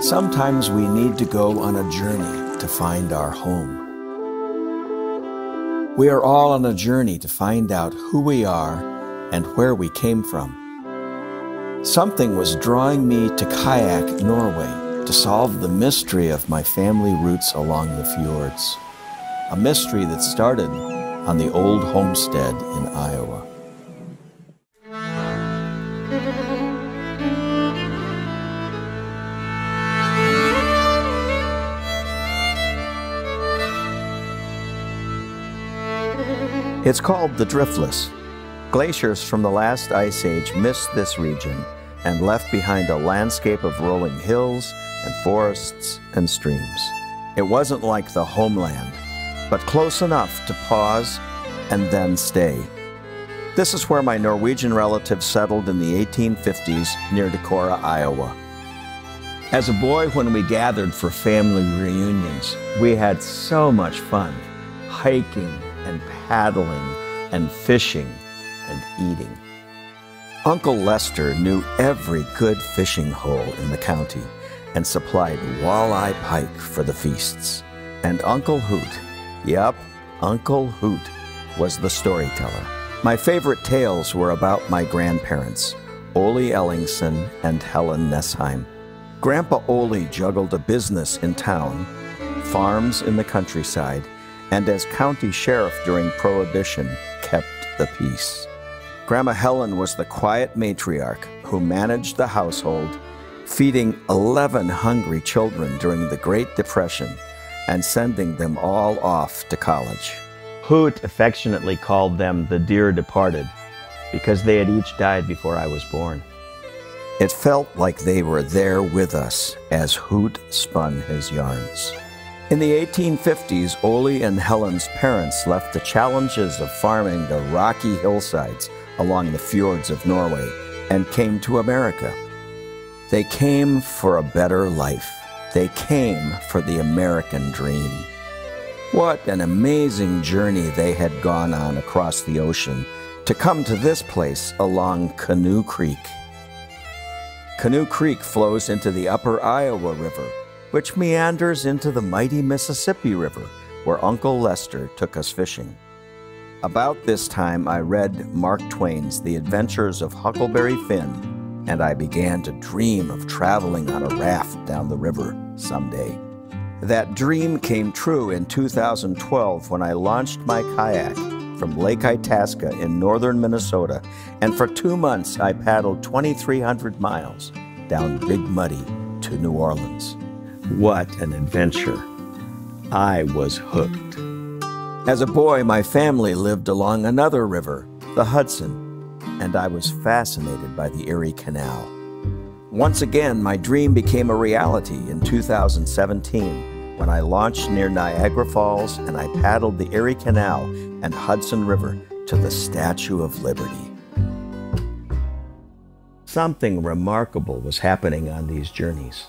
Sometimes we need to go on a journey to find our home. We are all on a journey to find out who we are and where we came from. Something was drawing me to Kayak, Norway, to solve the mystery of my family roots along the fjords. A mystery that started on the old homestead in Iowa. It's called the Driftless. Glaciers from the last ice age missed this region and left behind a landscape of rolling hills and forests and streams. It wasn't like the homeland, but close enough to pause and then stay. This is where my Norwegian relatives settled in the 1850s near Decorah, Iowa. As a boy, when we gathered for family reunions, we had so much fun hiking and paddling and fishing and eating. Uncle Lester knew every good fishing hole in the county and supplied walleye pike for the feasts. And Uncle Hoot, yep, Uncle Hoot, was the storyteller. My favorite tales were about my grandparents, Ole Ellingson and Helen Nessheim. Grandpa Ole juggled a business in town, farms in the countryside, and as county sheriff during Prohibition, kept the peace. Grandma Helen was the quiet matriarch who managed the household, feeding 11 hungry children during the Great Depression and sending them all off to college. Hoot affectionately called them the dear departed because they had each died before I was born. It felt like they were there with us as Hoot spun his yarns. In the 1850s, Ole and Helen's parents left the challenges of farming the rocky hillsides along the fjords of Norway and came to America. They came for a better life. They came for the American dream. What an amazing journey they had gone on across the ocean to come to this place along Canoe Creek. Canoe Creek flows into the upper Iowa River, which meanders into the mighty Mississippi River, where Uncle Lester took us fishing. About this time, I read Mark Twain's The Adventures of Huckleberry Finn, and I began to dream of traveling on a raft down the river someday. That dream came true in 2012 when I launched my kayak from Lake Itasca in northern Minnesota, and for 2 months I paddled 2,300 miles down Big Muddy to New Orleans. What an adventure. I was hooked. As a boy, my family lived along another river, the Hudson, and I was fascinated by the Erie Canal. Once again, my dream became a reality in 2017 when I launched near Niagara Falls and I paddled the Erie Canal and Hudson River to the Statue of Liberty. Something remarkable was happening on these journeys.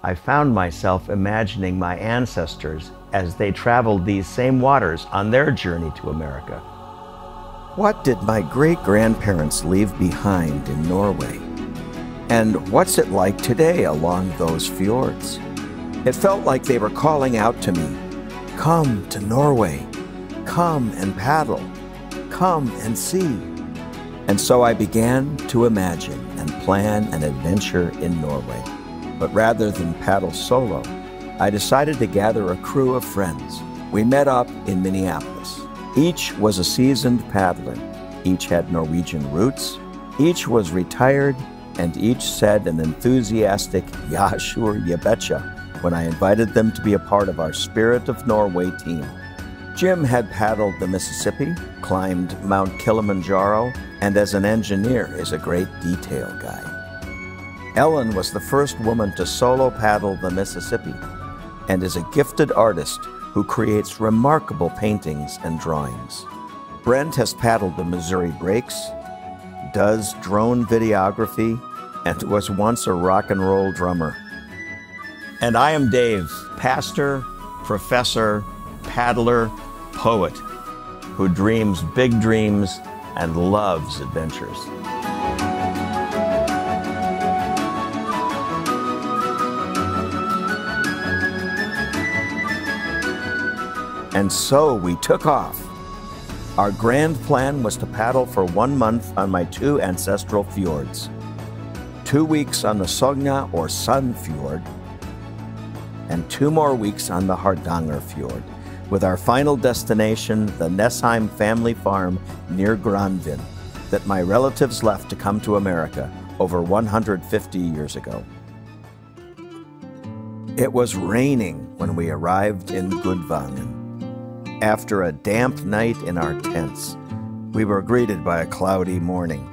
I found myself imagining my ancestors as they traveled these same waters on their journey to America. What did my great-grandparents leave behind in Norway? And what's it like today along those fjords? It felt like they were calling out to me, "Come to Norway, come and paddle, come and see." And so I began to imagine and plan an adventure in Norway. But rather than paddle solo, I decided to gather a crew of friends. We met up in Minneapolis. Each was a seasoned paddler. Each had Norwegian roots. Each was retired, and each said an enthusiastic "Ja, sure, you betcha" when I invited them to be a part of our Spirit of Norway team. Jim had paddled the Mississippi, climbed Mount Kilimanjaro, and as an engineer is a great detail guy. Ellen was the first woman to solo paddle the Mississippi and is a gifted artist who creates remarkable paintings and drawings. Brent has paddled the Missouri Breaks, does drone videography, and was once a rock and roll drummer. And I am Dave, pastor, professor, paddler, poet, who dreams big dreams and loves adventures. And so we took off. Our grand plan was to paddle for 1 month on my 2 ancestral fjords, 2 weeks on the Sogna or Sun Fjord, and 2 more weeks on the Hardanger Fjord, with our final destination, the Nesheim family farm near Granvin, that my relatives left to come to America over 150 years ago. It was raining when we arrived in Gudvangen. After a damp night in our tents, we were greeted by a cloudy morning.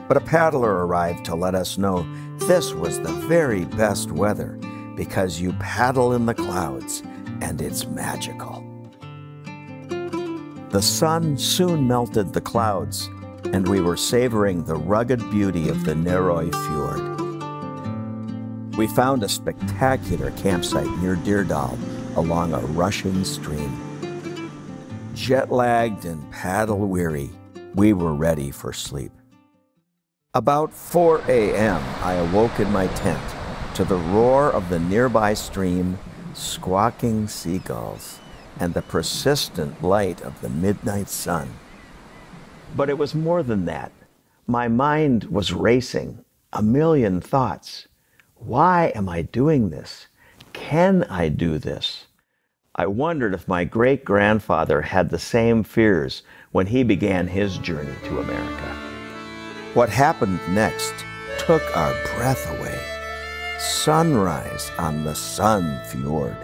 But a paddler arrived to let us know this was the very best weather because you paddle in the clouds and it's magical. The sun soon melted the clouds and we were savoring the rugged beauty of the Norway fjord. We found a spectacular campsite near Dirdal along a rushing stream. Jet-lagged and paddle-weary, we were ready for sleep. About 4 a.m., I awoke in my tent to the roar of the nearby stream, squawking seagulls, and the persistent light of the midnight sun. But it was more than that. My mind was racing, a million thoughts. Why am I doing this? Can I do this? I wondered if my great-grandfather had the same fears when he began his journey to America. What happened next took our breath away. Sunrise on the Sun Fjord.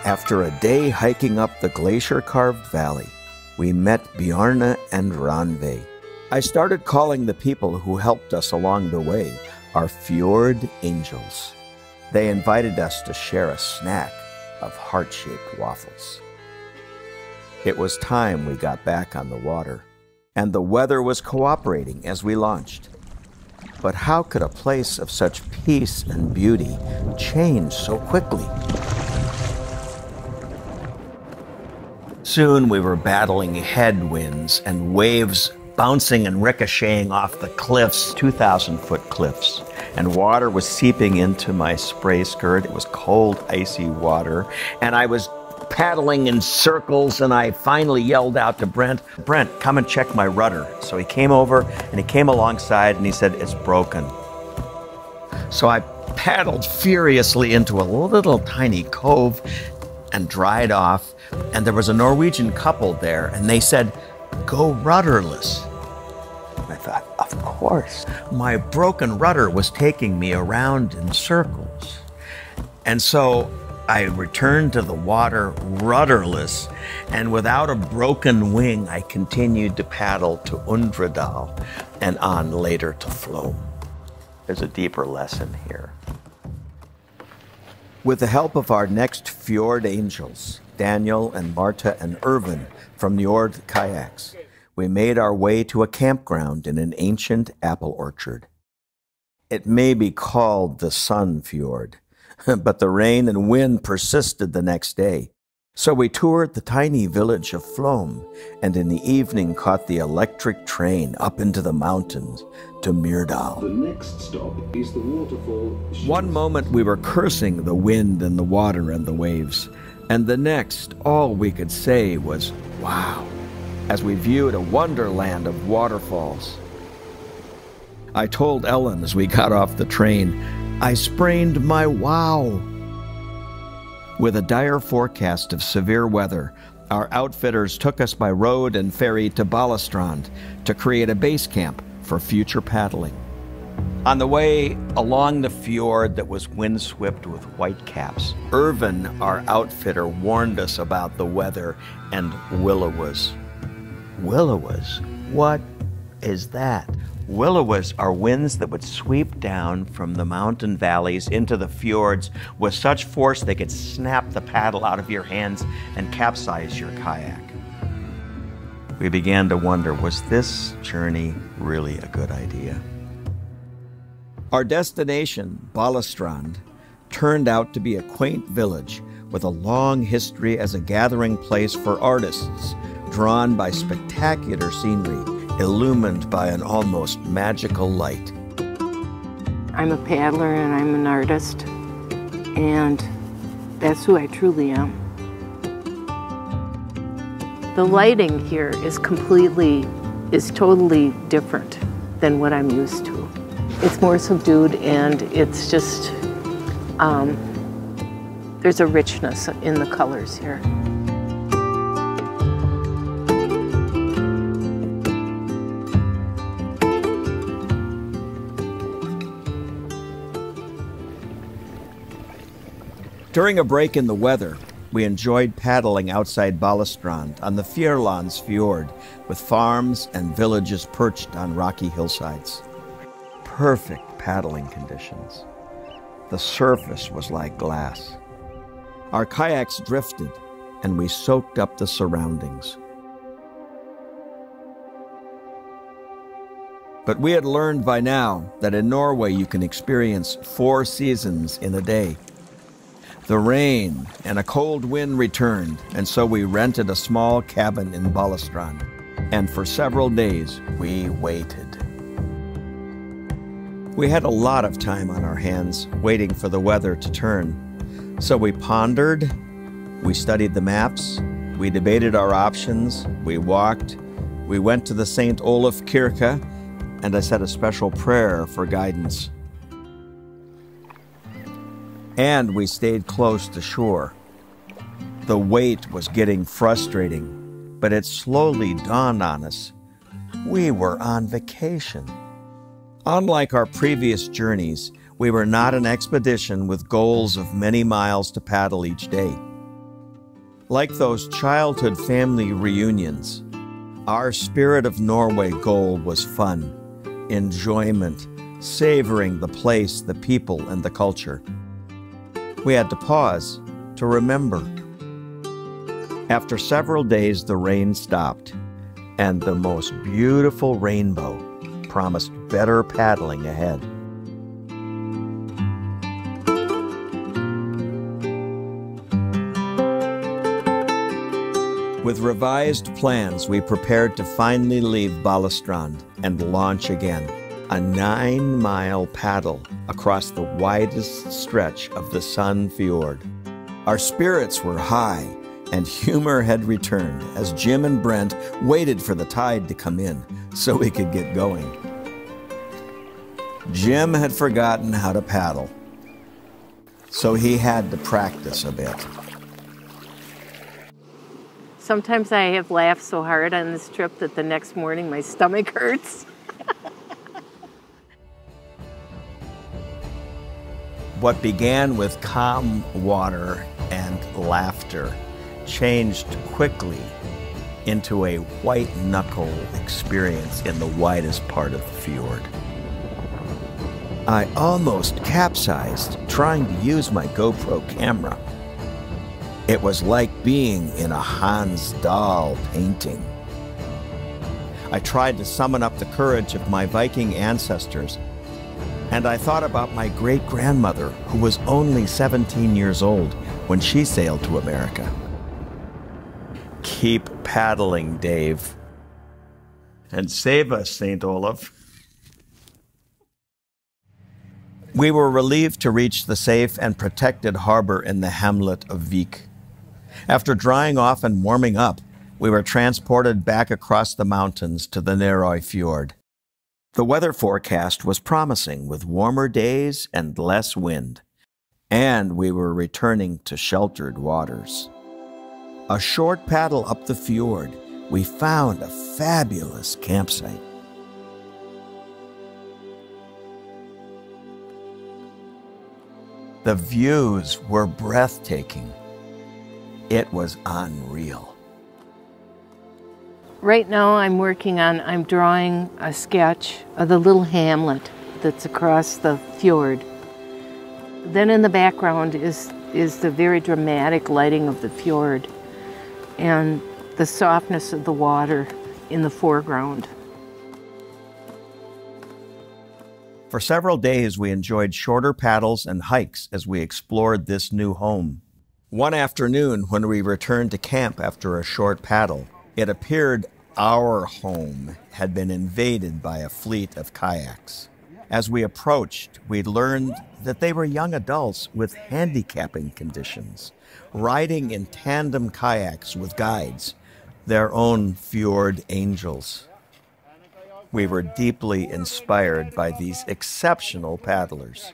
After a day hiking up the glacier-carved valley, we met Bjarne and Ranveig. I started calling the people who helped us along the way our fjord angels. They invited us to share a snack of heart-shaped waffles. It was time we got back on the water, and the weather was cooperating as we launched. But how could a place of such peace and beauty change so quickly? Soon we were battling headwinds and waves bouncing and ricocheting off the cliffs, 2,000-foot cliffs. And water was seeping into my spray skirt. It was cold, icy water. And I was paddling in circles, and I finally yelled out to Brent, "Brent, come and check my rudder." So he came over, and he came alongside, and he said, "It's broken." So I paddled furiously into a little tiny cove and dried off. And there was a Norwegian couple there, and they said, "Go rudderless." I thought, of course. My broken rudder was taking me around in circles. And so I returned to the water rudderless, and without a broken wing, I continued to paddle to Undredal and on later to Flom. There's a deeper lesson here. With the help of our next fjord angels, Daniel and Marta and Irvin from Njord Kayaks, we made our way to a campground in an ancient apple orchard. It may be called the Sun Fjord, but the rain and wind persisted the next day. So we toured the tiny village of Flom, and in the evening caught the electric train up into the mountains to Myrdal. The next stop is the waterfall. One moment we were cursing the wind and the water and the waves, and the next all we could say was, "Wow," as we viewed a wonderland of waterfalls. I told Ellen as we got off the train, I sprained my wow. With a dire forecast of severe weather, our outfitters took us by road and ferry to Balestrand to create a base camp for future paddling. On the way along the fjord that was windswept with whitecaps, Irvin, our outfitter, warned us about the weather and willowas. Willowas? What is that? Willowas are winds that would sweep down from the mountain valleys into the fjords with such force they could snap the paddle out of your hands and capsize your kayak. We began to wonder, was this journey really a good idea? Our destination, Balestrand, turned out to be a quaint village with a long history as a gathering place for artists, drawn by spectacular scenery illumined by an almost magical light. I'm a paddler and I'm an artist, and that's who I truly am. The lighting here is totally different than what I'm used to. It's more subdued, and it's just, there's a richness in the colors here. During a break in the weather, we enjoyed paddling outside Balestrand on the Fjord with farms and villages perched on rocky hillsides. Perfect paddling conditions. The surface was like glass. Our kayaks drifted, and we soaked up the surroundings. But we had learned by now that in Norway you can experience 4 seasons in a day. The rain and a cold wind returned, and so we rented a small cabin in Balestrand. And for several days, we waited. We had a lot of time on our hands waiting for the weather to turn. So we pondered, we studied the maps, we debated our options, we walked, we went to the St. Olaf Kirke, and I said a special prayer for guidance. And we stayed close to shore. The wait was getting frustrating, but it slowly dawned on us. We were on vacation. Unlike our previous journeys, we were not an expedition with goals of many miles to paddle each day. Like those childhood family reunions, our Spirit of Norway goal was fun, enjoyment, savoring the place, the people, and the culture. We had to pause to remember. After several days, the rain stopped, and the most beautiful rainbow promised better paddling ahead. With revised plans, we prepared to finally leave Balestrand and launch again. A 9-mile paddle across the widest stretch of the Sun Fjord. Our spirits were high, and humor had returned as Jim and Brent waited for the tide to come in so we could get going. Jim had forgotten how to paddle, so he had to practice a bit. Sometimes I have laughed so hard on this trip that the next morning my stomach hurts. What began with calm water and laughter changed quickly into a white-knuckle experience in the widest part of the fjord. I almost capsized trying to use my GoPro camera. It was like being in a Hans Dahl painting. I tried to summon up the courage of my Viking ancestors, and I thought about my great-grandmother, who was only 17 years old when she sailed to America. Keep paddling, Dave. And save us, St. Olaf. We were relieved to reach the safe and protected harbor in the hamlet of Vik. After drying off and warming up, we were transported back across the mountains to the Norway Fjord. The weather forecast was promising, with warmer days and less wind, and we were returning to sheltered waters. A short paddle up the fjord, we found a fabulous campsite. The views were breathtaking. It was unreal. Right now I'm drawing a sketch of the little hamlet that's across the fjord. Then in the background is the very dramatic lighting of the fjord and the softness of the water in the foreground. For several days, we enjoyed shorter paddles and hikes as we explored this new home. One afternoon, when we returned to camp after a short paddle, it appeared Our home had been invaded by a fleet of kayaks. As we approached, we learned that they were young adults with handicapping conditions, riding in tandem kayaks with guides, their own fjord angels. We were deeply inspired by these exceptional paddlers.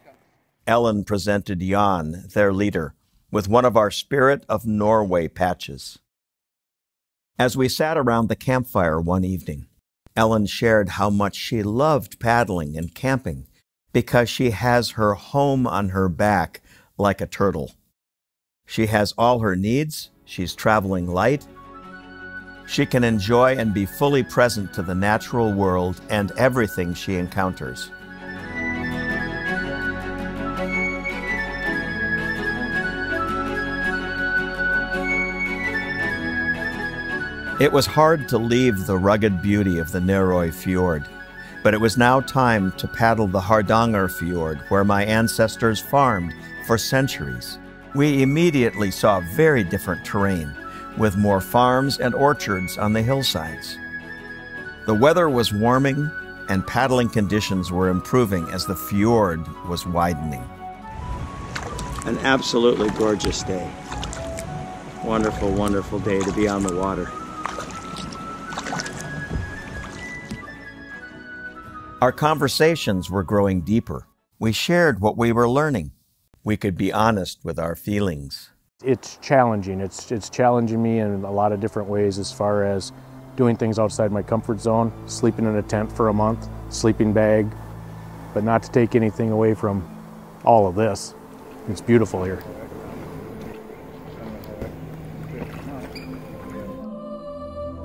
Ellen presented Jan, their leader, with one of our Spirit of Norway patches. As we sat around the campfire one evening, Ellen shared how much she loved paddling and camping because she has her home on her back like a turtle. She has all her needs, she's traveling light, she can enjoy and be fully present to the natural world and everything she encounters. It was hard to leave the rugged beauty of the Norway Fjord, but it was now time to paddle the Hardanger Fjord, where my ancestors farmed for centuries. We immediately saw very different terrain, with more farms and orchards on the hillsides. The weather was warming, and paddling conditions were improving as the fjord was widening. An absolutely gorgeous day. Wonderful, wonderful day to be on the water. Our conversations were growing deeper. We shared what we were learning. We could be honest with our feelings. It's challenging. It's challenging me in a lot of different ways as far as doing things outside my comfort zone, sleeping in a tent for a month, sleeping bag, but not to take anything away from all of this. It's beautiful here.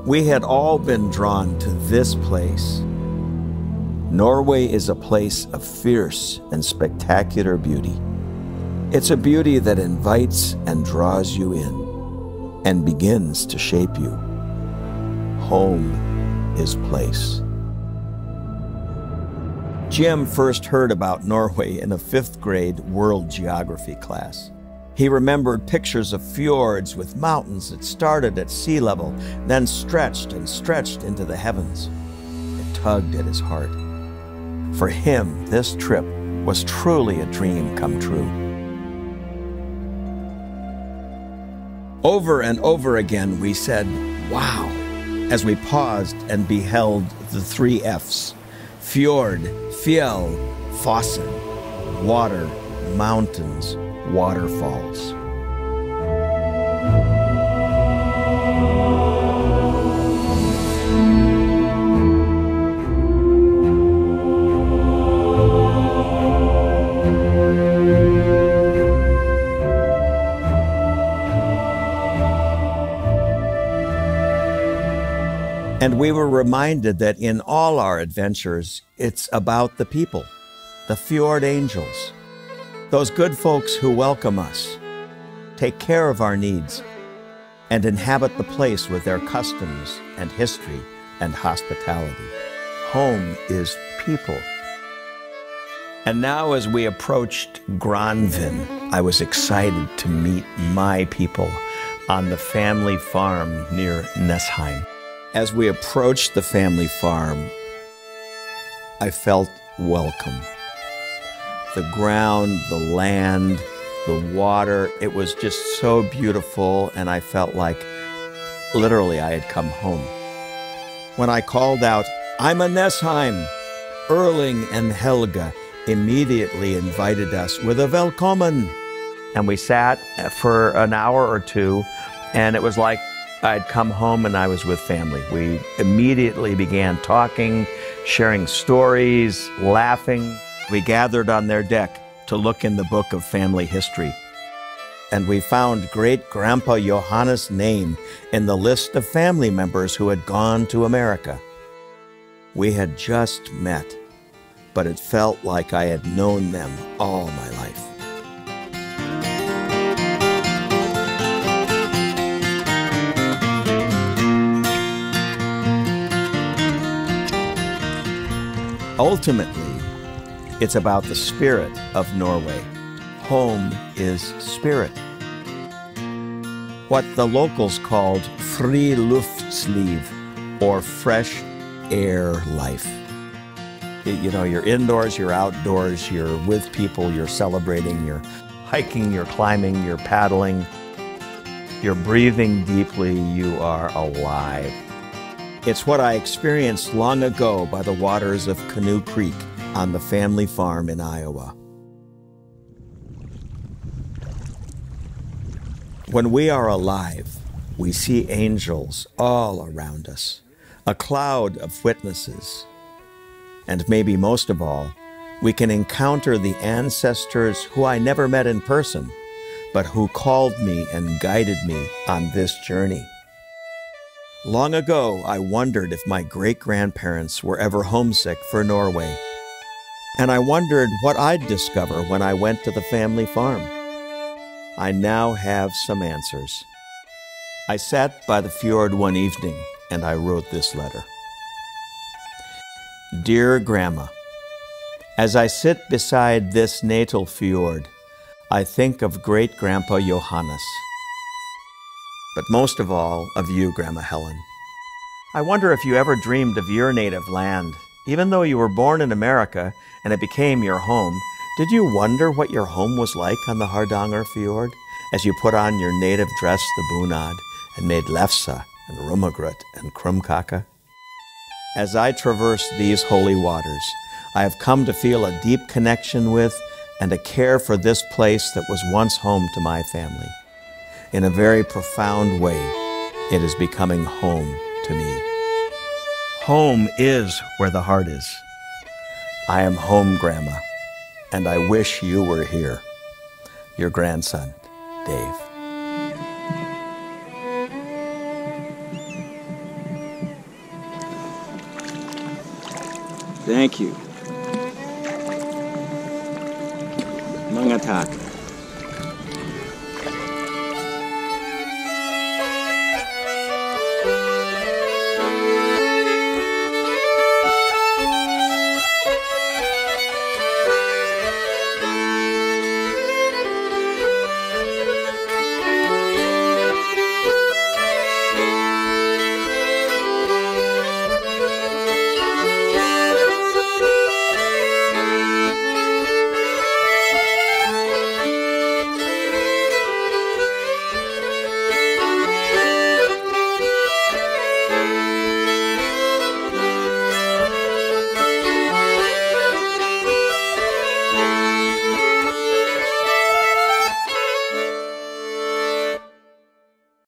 We had all been drawn to this place. Norway is a place of fierce and spectacular beauty. It's a beauty that invites and draws you in and begins to shape you. Home is place. Jim first heard about Norway in a 5th grade world geography class. He remembered pictures of fjords with mountains that started at sea level, then stretched and stretched into the heavens. It tugged at his heart. For him, this trip was truly a dream come true. Over and over again, we said, wow, as we paused and beheld the 3 F's: fjord, fjell, fossen, water, mountains, waterfalls. And we were reminded that in all our adventures, it's about the people, the fjord angels, those good folks who welcome us, take care of our needs, and inhabit the place with their customs and history and hospitality. Home is people. And now as we approached Granvin, I was excited to meet my people on the family farm near Nesheim. As we approached the family farm, I felt welcome. The ground, the land, the water, it was just so beautiful, and I felt like literally I had come home. When I called out, "I'm a Nesheim," Erling and Helga immediately invited us with a "Velkommen." And we sat for an hour or two, and it was like I'd come home and I was with family. We immediately began talking, sharing stories, laughing. We gathered on their deck to look in the book of family history. And we found great-grandpa Johannes' name in the list of family members who had gone to America. We had just met, but it felt like I had known them all my life. Ultimately, it's about the spirit of Norway. Home is spirit. What the locals called friluftsliv, or fresh air life. You know, you're indoors, you're outdoors, you're with people, you're celebrating, you're hiking, you're climbing, you're paddling, you're breathing deeply, you are alive. It's what I experienced long ago by the waters of Canoe Creek on the family farm in Iowa. When we are alive, we see angels all around us, a cloud of witnesses. And maybe most of all, we can encounter the ancestors who I never met in person, but who called me and guided me on this journey. Long ago, I wondered if my great-grandparents were ever homesick for Norway. And I wondered what I'd discover when I went to the family farm. I now have some answers. I sat by the fjord one evening and I wrote this letter. Dear Grandma, as I sit beside this natal fjord, I think of great-grandpa Johannes. But most of all, of you, Grandma Helen. I wonder if you ever dreamed of your native land. Even though you were born in America and it became your home, did you wonder what your home was like on the Hardanger Fjord as you put on your native dress, the bunad, and made lefse and rummegrut and krumkake? As I traverse these holy waters, I have come to feel a deep connection with and a care for this place that was once home to my family. In a very profound way, it is becoming home to me. Home is where the heart is. I am home, Grandma, and I wish you were here. Your grandson, Dave. Thank you. Mga